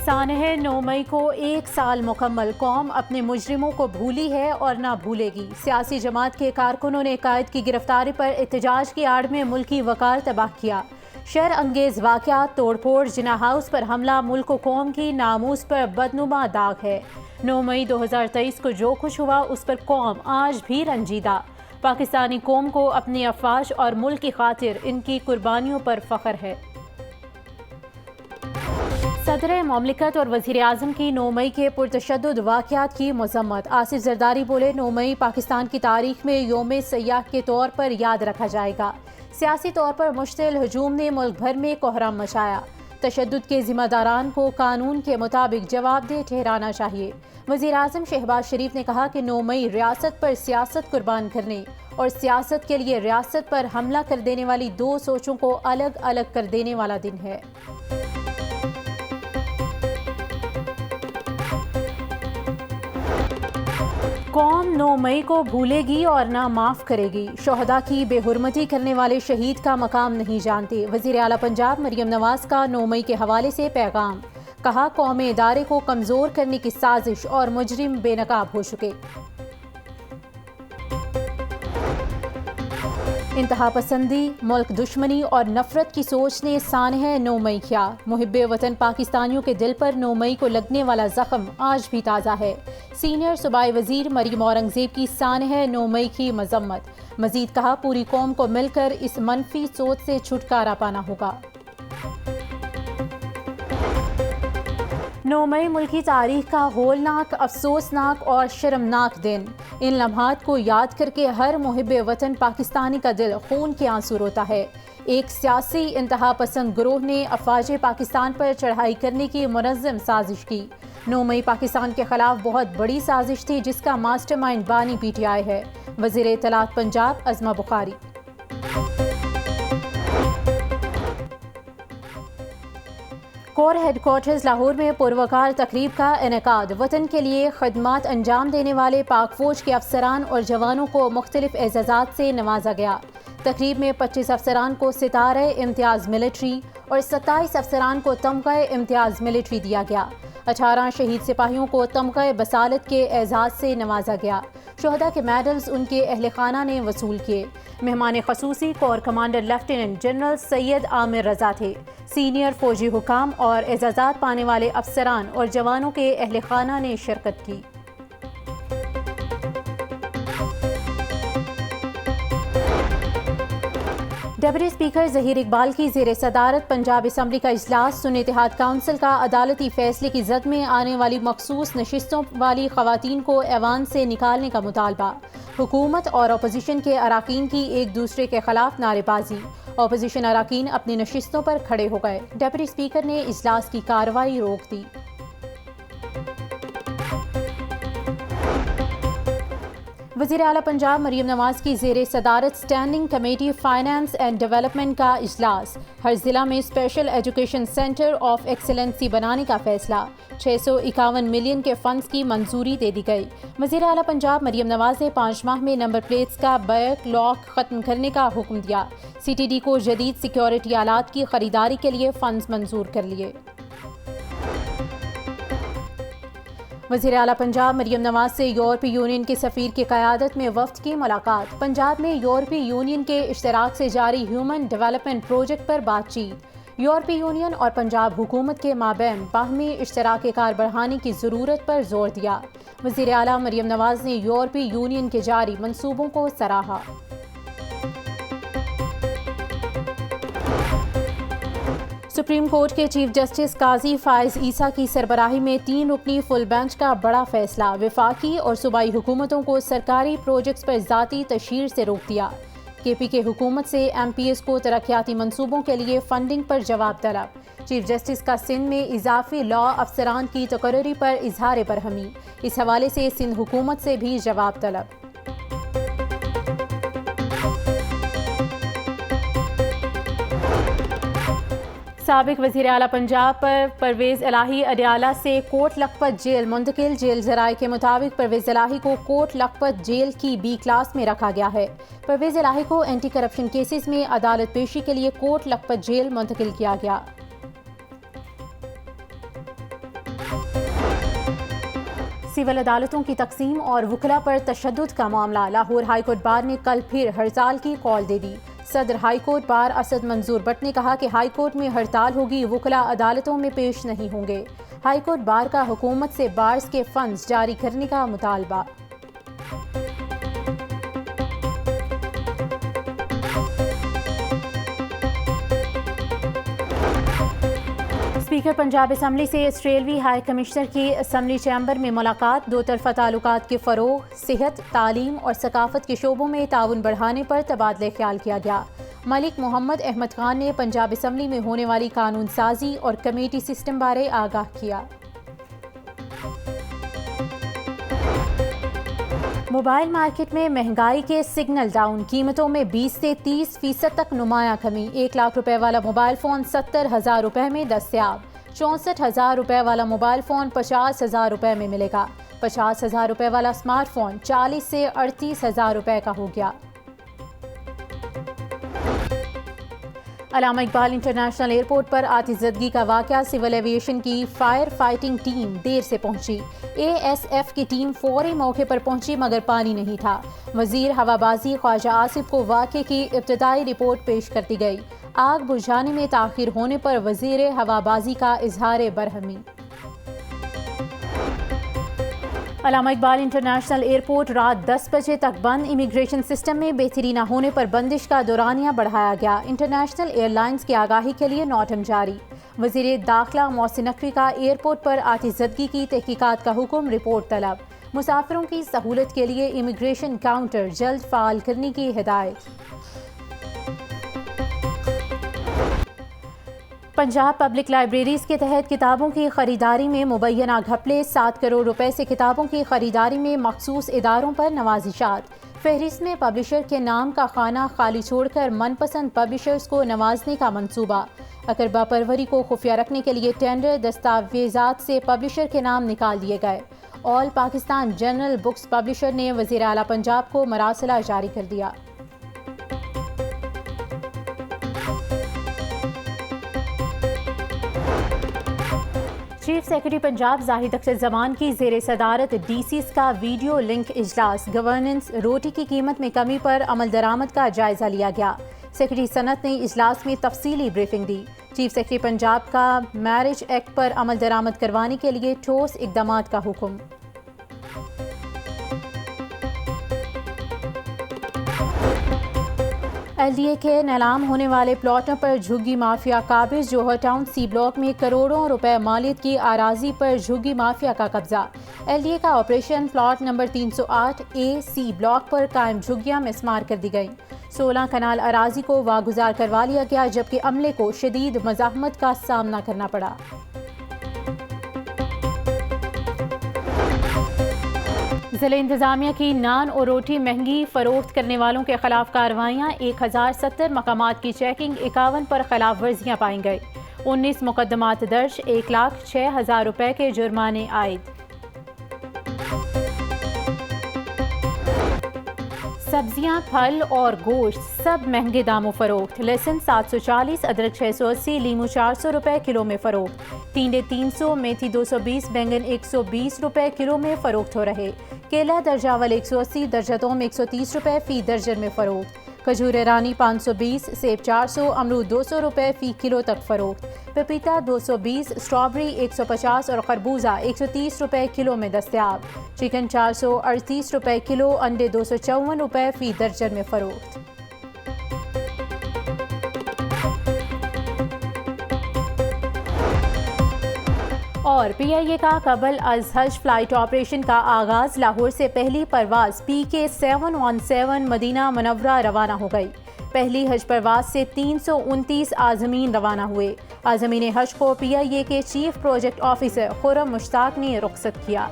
سانحہ 9 مئی کو 1 سال مکمل، قوم اپنے مجرموں کو بھولی ہے اور نہ بھولے گی۔ سیاسی جماعت کے کارکنوں نے قائد کی گرفتاری پر احتجاج کی آڑ میں ملکی وقار تباہ کیا۔ شر انگیز واقعات، توڑ پھوڑ، جناح ہاؤس پر حملہ ملک و قوم کی ناموس پر بدنما داغ ہے۔ 9 مئی 2023 کو جو کچھ ہوا اس پر قوم آج بھی رنجیدہ۔ پاکستانی قوم کو اپنی افواج اور ملک کی خاطر ان کی قربانیوں پر فخر ہے۔ صدر مملکت اور وزیر اعظم کی 9 مئی کے پرتشدد واقعات کی مذمت۔ آصف زرداری بولے، 9 مئی پاکستان کی تاریخ میں یوم سیاح کے طور پر یاد رکھا جائے گا۔ سیاسی طور پر مشتعل ہجوم نے ملک بھر میں کوہرام مچایا۔ تشدد کے ذمہ داران کو قانون کے مطابق جواب دہ ٹھہرانا چاہیے۔ وزیر اعظم شہباز شریف نے کہا کہ 9 مئی ریاست پر سیاست قربان کرنے اور سیاست کے لیے ریاست پر حملہ کر دینے والی دو سوچوں کو الگ الگ کر دینے والا دن ہے۔ قوم 9 مئی کو بھولے گی اور نہ معاف کرے گی۔ شہداء کی بے حرمتی کرنے والے شہید کا مقام نہیں جانتے۔ وزیر اعلیٰ پنجاب مریم نواز کا 9 مئی کے حوالے سے پیغام۔ کہا، قومی ادارے کو کمزور کرنے کی سازش اور مجرم بے نقاب ہو چکے۔ انتہا پسندی، ملک دشمنی اور نفرت کی سوچ نے سانحہ 9 مئی کیا۔ محب وطن پاکستانیوں کے دل پر 9 مئی کو لگنے والا زخم آج بھی تازہ ہے۔ سینئر صوبائی وزیر مریم اورنگزیب کی سانحہ 9 مئی کی مذمت۔ مزید کہا، پوری قوم کو مل کر اس منفی سوچ سے چھٹکارا پانا ہوگا۔ 9 مئی ملکی تاریخ کا ہولناک، افسوسناک اور شرمناک دن۔ ان لمحات کو یاد کر کے ہر محب وطن پاکستانی کا دل خون کے آنسو روتا ہے۔ ایک سیاسی انتہا پسند گروہ نے افواج پاکستان پر چڑھائی کرنے کی منظم سازش کی۔ 9 مئی پاکستان کے خلاف بہت بڑی سازش تھی جس کا ماسٹر مائنڈ بانی پی ٹی آئی ہے۔ وزیر اطلاعات پنجاب عظمہ بخاری۔ کور ہیڈ کوارٹرز لاہور میں پروقار تقریب کا انعقاد۔ وطن کے لیے خدمات انجام دینے والے پاک فوج کے افسران اور جوانوں کو مختلف اعزازات سے نوازا گیا۔ تقریب میں 25 افسران کو ستارہ امتیاز ملٹری اور 27 افسران کو تمغہ امتیاز ملٹری دیا گیا۔ 18 شہید سپاہیوں کو تمغہ بصالت کے اعزاز سے نوازا گیا۔ شہداء کے میڈلز ان کے اہل خانہ نے وصول کیے۔ مہمان خصوصی کور کمانڈر لیفٹیننٹ جنرل سید عامر رضا تھے۔ سینئر فوجی حکام اور اعزازات پانے والے افسران اور جوانوں کے اہل خانہ نے شرکت کی۔ ڈپٹی اسپیکر ظہیر اقبال کی زیر صدارت پنجاب اسمبلی کا اجلاس۔ سنی اتحاد کونسل کا عدالتی فیصلے کی زد میں آنے والی مخصوص نشستوں والی خواتین کو ایوان سے نکالنے کا مطالبہ۔ حکومت اور اپوزیشن کے اراکین کی ایک دوسرے کے خلاف نعرے بازی۔ اپوزیشن اراکین اپنی نشستوں پر کھڑے ہو گئے۔ ڈپٹی اسپیکر نے اجلاس کی کارروائی روک دی۔ وزیر اعلیٰ پنجاب مریم نواز کی زیر صدارت standing committee finance and development کا اجلاس۔ ہر ضلع میں special education centre of Excellency بنانے کا فیصلہ۔ 651 ملین کے فنڈز کی منظوری دے دی گئی۔ وزیر اعلیٰ پنجاب مریم نواز نے 5 ماہ میں نمبر پلیٹس کا بیک لاک ختم کرنے کا حکم دیا۔ سی ٹی ڈی کو جدید سیکیورٹی آلات کی خریداری کے لیے فنڈز منظور کر لیے۔ وزیر اعلیٰ پنجاب مریم نواز سے یورپی یونین کے سفیر کی قیادت میں وفد کی ملاقات۔ پنجاب میں یورپی یونین کے اشتراک سے جاری ہیومن ڈیولپمنٹ پروجیکٹ پر بات چیت۔ یورپی یونین اور پنجاب حکومت کے مابین باہمی اشتراک کار بڑھانے کی ضرورت پر زور دیا۔ وزیر اعلیٰ مریم نواز نے یورپی یونین کے جاری منصوبوں کو سراہا۔ سپریم کورٹ کے چیف جسٹس قاضی فائز عیسیٰ کی سربراہی میں 3 رکنی فل بینچ کا بڑا فیصلہ۔ وفاقی اور صوبائی حکومتوں کو سرکاری پروجیکٹس پر ذاتی تشہیر سے روک دیا۔ کے پی کے حکومت سے ایم پی ایس کو ترقیاتی منصوبوں کے لیے فنڈنگ پر جواب طلب۔ چیف جسٹس کا سندھ میں اضافی لاء افسران کی تقرری پر اظہار برہمی۔ اس حوالے سے سندھ حکومت سے بھی جواب طلب۔ سابق وزیر اعلیٰ پنجاب پر پرویز الہی اڈیالہ سے کوٹ لکھپت جیل منتقل۔ جیل ذرائع کے مطابق پرویز الہی کو کوٹ لکھپت جیل کی بی کلاس میں رکھا گیا ہے۔ پرویز الہی کو اینٹی کرپشن کیسز میں عدالت پیشی کے لیے کوٹ لکھپت جیل منتقل کیا گیا۔ سول عدالتوں کی تقسیم اور وکلاء پر تشدد کا معاملہ، لاہور ہائی کورٹ بار نے کل پھر ہڑتال کی کال دے دی۔ صدر high court bar Asad Manzoor but نے کہا کہ ہائی کورٹ میں ہڑتال ہوگی، وکلاء عدالتوں میں پیش نہیں ہوں گے۔ ہائی کورٹ بار کا حکومت سے بارز کے فنڈز جاری کرنے کا مطالبہ۔ اسپیکر پنجاب اسمبلی سے آسٹریلوی ہائی کمشنر کی اسمبلی چیمبر میں ملاقات، دو طرفہ تعلقات کے فروغ، صحت، تعلیم اور ثقافت کے شعبوں میں تعاون بڑھانے پر تبادلہ خیال کیا گیا۔ ملک محمد احمد خان نے پنجاب اسمبلی میں ہونے والی قانون سازی اور کمیٹی سسٹم بارے آگاہ کیا۔ موبائل مارکیٹ میں مہنگائی کے سگنل ڈاؤن، قیمتوں میں 20 سے 30% تک نمایاں کمی۔ 1 لاکھ روپے والا موبائل فون 70,000 روپے میں دستیاب، 64,000 روپے والا موبائل فون 50,000 روپے میں ملے گا، 50,000 روپے والا اسمارٹ فون 40 سے 38,000 روپے کا ہو گیا۔ علامہ اقبال انٹرنیشنل ایئرپورٹ پر آتش زدگی کا واقعہ، سول ایویشن کی فائر فائٹنگ ٹیم دیر سے پہنچی، اے ایس ایف کی ٹیم فوری موقع پر پہنچی مگر پانی نہیں تھا۔ وزیر ہوابازی خواجہ آصف کو واقعے کی ابتدائی رپورٹ پیش کر دی گئی۔ آگ بجھانے میں تاخیر ہونے پر وزیر ہوابازی کا اظہار برہمی۔ علامہ اقبال انٹرنیشنل ایئرپورٹ رات 10 بجے تک بند، امیگریشن سسٹم میں بہتری نہ ہونے پر بندش کا دورانیہ بڑھایا گیا، انٹرنیشنل ایئر لائنز کی آگاہی کے لیے نوٹم جاری۔ وزیر داخلہ محسن نقوی کا ایئرپورٹ پر آتش زدگی کی تحقیقات کا حکم، رپورٹ طلب۔ مسافروں کی سہولت کے لیے امیگریشن کاؤنٹر جلد فعال کرنے کی ہدایت۔ پنجاب پبلک لائبریریز کے تحت کتابوں کی خریداری میں مبینہ گھپلے، 7 کروڑ روپے سے کتابوں کی خریداری میں مخصوص اداروں پر نوازشات۔ فہرست میں پبلشر کے نام کا خانہ خالی چھوڑ کر من پسند پبلشرز کو نوازنے کا منصوبہ۔ اقربا پروری کو خفیہ رکھنے کے لیے ٹینڈر دستاویزات سے پبلشر کے نام نکال دیے گئے۔ آل پاکستان جنرل بکس پبلشر نے وزیر اعلیٰ پنجاب کو مراسلہ جاری کر دیا۔ چیف سیکرٹری پنجاب زاہد اختر زمان کی زیر صدارت ڈی سیز کا ویڈیو لنک اجلاس، گورننس، روٹی کی قیمت میں کمی پر عمل درآمد کا جائزہ لیا گیا۔ سیکرٹری صنعت نے اجلاس میں تفصیلی بریفنگ دی۔ چیف سیکرٹری پنجاب کا میرج ایکٹ پر عمل درآمد کروانے کے لیے ٹھوس اقدامات کا حکم۔ ایل ڈی اے کے نیلام ہونے والے پلاٹوں پر جھگی مافیا قابض، جوہر ٹاؤن سی بلاک میں کروڑوں روپے مالیت کی اراضی پر جھگی مافیا کا قبضہ۔ ایل ڈی اے کا آپریشن پلاٹ نمبر 308 اے سی بلاک پر قائم جھگیاں مسمار کر دی گئیں۔ 16 کنال اراضی کو واگزار کروا لیا گیا، جبکہ عملے کو شدید مزاحمت کا سامنا کرنا پڑا۔ ضلع انتظامیہ کی نان اور روٹی مہنگی فروخت کرنے والوں کے خلاف کارروائیاں، 1070 مقامات کی چیکنگ، 51 پر خلاف ورزیاں پائی گئی، 19 مقدمات درج، 1,06,000 روپے کے جرمانے عائد۔ سبزیاں، پھل اور گوشت سب مہنگے داموں فروخت، لہسن 740، ادرک 680، لیمو 400 روپے کلو میں فروخت، ٹینڈے 300، میتھی 220، بینگن 120 روپے کلو میں فروخت ہو رہے، کیلا درجہ اول 180، درجہ دوم 130 روپے فی درجن میں فروخت، کھجور ایرانی 520، سیب 400، امرود 200 روپے فی کلو تک فروخت، پپیتا 220، اسٹرابری 150 اور خربوزہ 130 روپے کلو میں دستیاب، چکن 438 روپے کلو، انڈے 254 روپے فی درجن میں فروخت۔ اور پی آئی اے کا قبل از حج فلائٹ آپریشن کا آغاز، لاہور سے پہلی پرواز PK 717 مدینہ منورہ روانہ ہو گئی۔ پہلی حج پرواز سے 329 عازمین روانہ ہوئے۔ عازمین حج کو پی آئی اے کے چیف پروجیکٹ آفیسر خرم مشتاق نے رخصت کیا۔